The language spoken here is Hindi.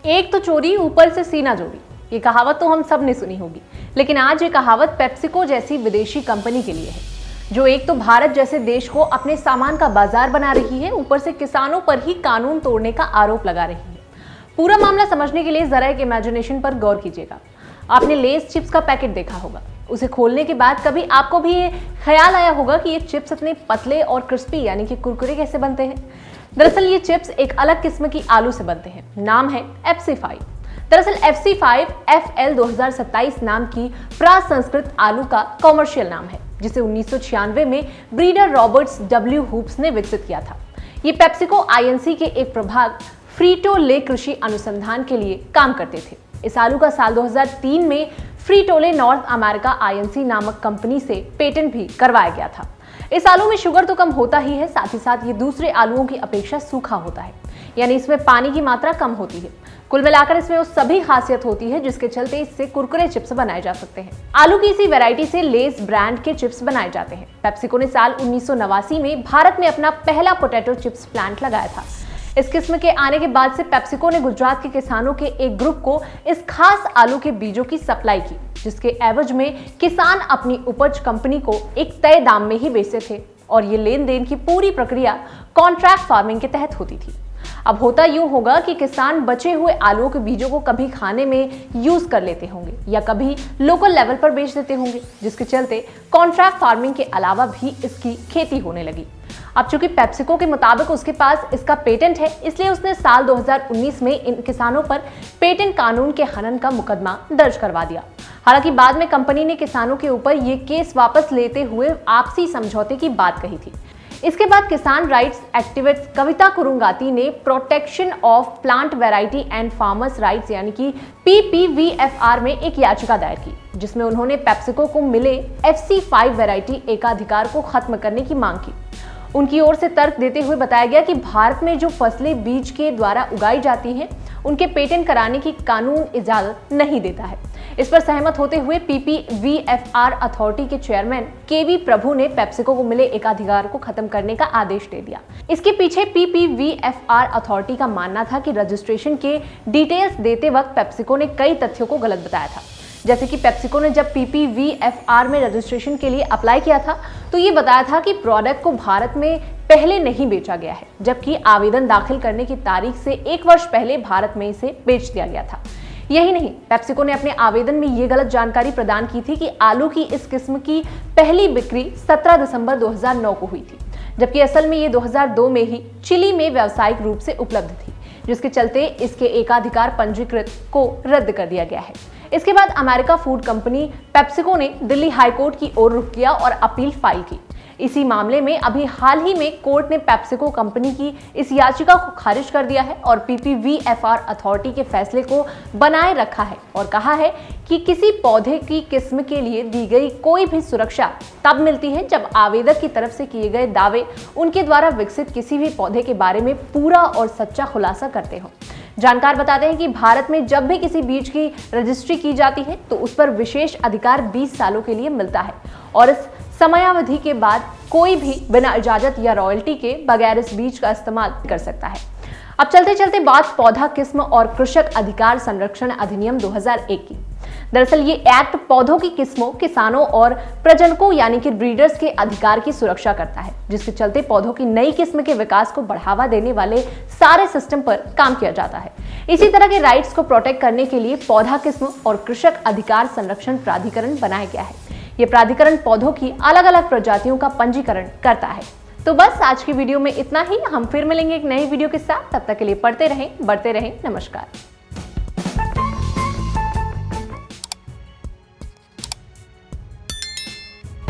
एक तो चोरी ऊपर से सीना जोड़ी, ये कहावत तो हम सब ने सुनी होगी। लेकिन आज ये कहावत पेप्सिको जैसी विदेशी कंपनी के लिए है, जो एक तो भारत जैसे देश को अपने सामान का बाजार बना रही है, ऊपर से किसानों पर ही कानून तोड़ने का आरोप लगा रही है। पूरा मामला समझने के लिए जरा एक इमेजिनेशन पर गौर कीजिएगा। आपने लेस चिप्स का पैकेट देखा होगा। उसे खोलने के बाद कभी आपको भी ये ख्याल आया होगा कि ये चिप्स इतने पतले और क्रिस्पी यानी कि कुरकुरे कैसे बनते हैं? दरअसल ये चिप्स एक अलग किस्म की आलू से बनते हैं। नाम है FC5। दरअसल FC5 FL 2027 नाम की प्रासंस्कृत आलू का कॉमर्शियल नाम है, जिसे 1996 में ब्रीडर रॉबर्ट्स W हुप्स ने विकसित किया था। ये पेप्सिको INC के एक प्रभाग फ्रीटो ले कृषि अनुसंधान के लिए काम करते थे। इस आलू का साल 2003 में फ्रीटोले नॉर्थ अमेरिका INC नामक कंपनी से पेटेंट भी करवाया गया था। इस आलू में शुगर तो कम होता ही है, साथ ही साथ ये दूसरे आलूओं की अपेक्षा सूखा होता है, यानी इसमें पानी की मात्रा कम होती है। कुल मिलाकर इसमें वो सभी खासियत होती है जिसके चलते इससे कुरकुरे चिप्स बनाए जा सकते हैं। आलू की इसी वैरायटी से लेस ब्रांड के चिप्स बनाए जाते हैं। पेप्सिको ने साल 1989 में भारत में अपना पहला पोटैटो चिप्स प्लांट लगाया था। इस किस्म के आने के बाद से पेप्सिको ने गुजरात के किसानों के एक ग्रुप को इस खास आलू के बीजों की सप्लाई की, जिसके एवज में किसान अपनी उपज कंपनी को एक तय दाम में ही बेचते थे, और ये लेन देन की पूरी प्रक्रिया कॉन्ट्रैक्ट फार्मिंग के तहत होती थी। अब होता यूं होगा कि किसान बचे हुए आलूओं के बीजों को कभी खाने में यूज कर लेते होंगे या कभी लोकल लेवल पर बेच देते होंगे, जिसके चलते कॉन्ट्रैक्ट फार्मिंग के अलावा भी इसकी खेती होने लगी। अब चूंकि पेप्सिको के मुताबिक उसके पास इसका पेटेंट है, इसलिए उसने साल 2019 में इन किसानों पर पेटेंट कानून के हनन का मुकदमा दर्ज करवा दिया। हालांकि बाद में कंपनी ने किसानों के ऊपर ये केस वापस लेते हुए आपसी समझौते की बात कही थी। इसके बाद किसान राइट्स एक्टिविस्ट कविता कुरुंगाती ने protection of plant variety and farmers rights यानी कि PPVFR में एक याचिका दायर की, जिसमें उन्होंने पेप्सिको को मिले FC5 वैरायटी एकाधिकार को खत्म करने की मांग की। उनकी ओर से तर्क देते हुए बताया गया कि भारत में जो फसलें बीज के द्वारा उगाई जाती हैं, उनके पेटेंट कराने की कानून इजाजत नहीं देता है। इस पर सहमत होते हुए PPVFR अथॉरिटी के चेयरमैन KV प्रभु ने पेप्सिको को मिले एकाधिकार को खत्म करने का आदेश दे दिया। इसके पीछे PPVFR अथॉरिटी का मानना था कि रजिस्ट्रेशन के डिटेल्स देते वक्त पेप्सिको ने कई तथ्यों को गलत बताया था। जैसे कि पेप्सिको ने जब PPVFR में रजिस्ट्रेशन के लिए अप्लाई किया था, तो ये बताया था कि प्रोडक्ट को भारत में पहले नहीं बेचा गया है, जबकि आवेदन दाखिल करने की तारीख से 1 वर्ष पहले भारत में इसे बेच दिया गया था। यही नहीं, पेप्सिको ने अपने आवेदन में ये गलत जानकारी प्रदान की थी कि आलू की इस किस्म की पहली बिक्री 17 दिसंबर 2009 को हुई थी, जबकि असल में ये 2002 में ही चिली में व्यावसायिक रूप से उपलब्ध थी, जिसके चलते इसके एकाधिकार पंजीकृत को रद्द कर दिया गया है। इसके बाद अमेरिका फूड कंपनी पेप्सिको ने दिल्ली हाईकोर्ट की ओर रुख किया और अपील फाइल की। इसी मामले में अभी हाल ही में कोर्ट ने पेप्सिको कंपनी की इस याचिका को खारिज कर दिया है और PPVFR अथॉरिटी के फैसले को बनाए रखा है और कहा है कि किसी पौधे की किस्म के लिए दी गई कोई भी सुरक्षा तब मिलती है जब आवेदक की तरफ से किए गए दावे उनके द्वारा विकसित किसी भी पौधे के बारे में पूरा और सच्चा खुलासा करते हो। जानकार बताते हैं कि भारत में जब भी किसी बीज की रजिस्ट्री की जाती है तो उस पर विशेष अधिकार 20 सालों के लिए मिलता है और इस समयावधि के बाद कोई भी बिना इजाजत या रॉयल्टी के बगैर इस बीज का इस्तेमाल कर सकता है। अब चलते चलते बात पौधा किस्म और कृषक अधिकार संरक्षण अधिनियम 2001 की। दरअसल ये एक्ट पौधों की किस्मों, किसानों और प्रजनकों यानी कि ब्रीडर्स के अधिकार की सुरक्षा करता है, जिसके चलते पौधों की नई किस्म के विकास को बढ़ावा देने वाले सारे सिस्टम पर काम किया जाता है। इसी तरह के राइट्स को प्रोटेक्ट करने के लिए पौधा किस्म और कृषक अधिकार संरक्षण प्राधिकरण बनाया गया है। ये प्राधिकरण पौधों की अलग अलग प्रजातियों का पंजीकरण करता है। तो बस आज की वीडियो में इतना ही। हम फिर मिलेंगे एक नई वीडियो के साथ। तब तक के लिए पढ़ते रहें, बढ़ते रहें। नमस्कार।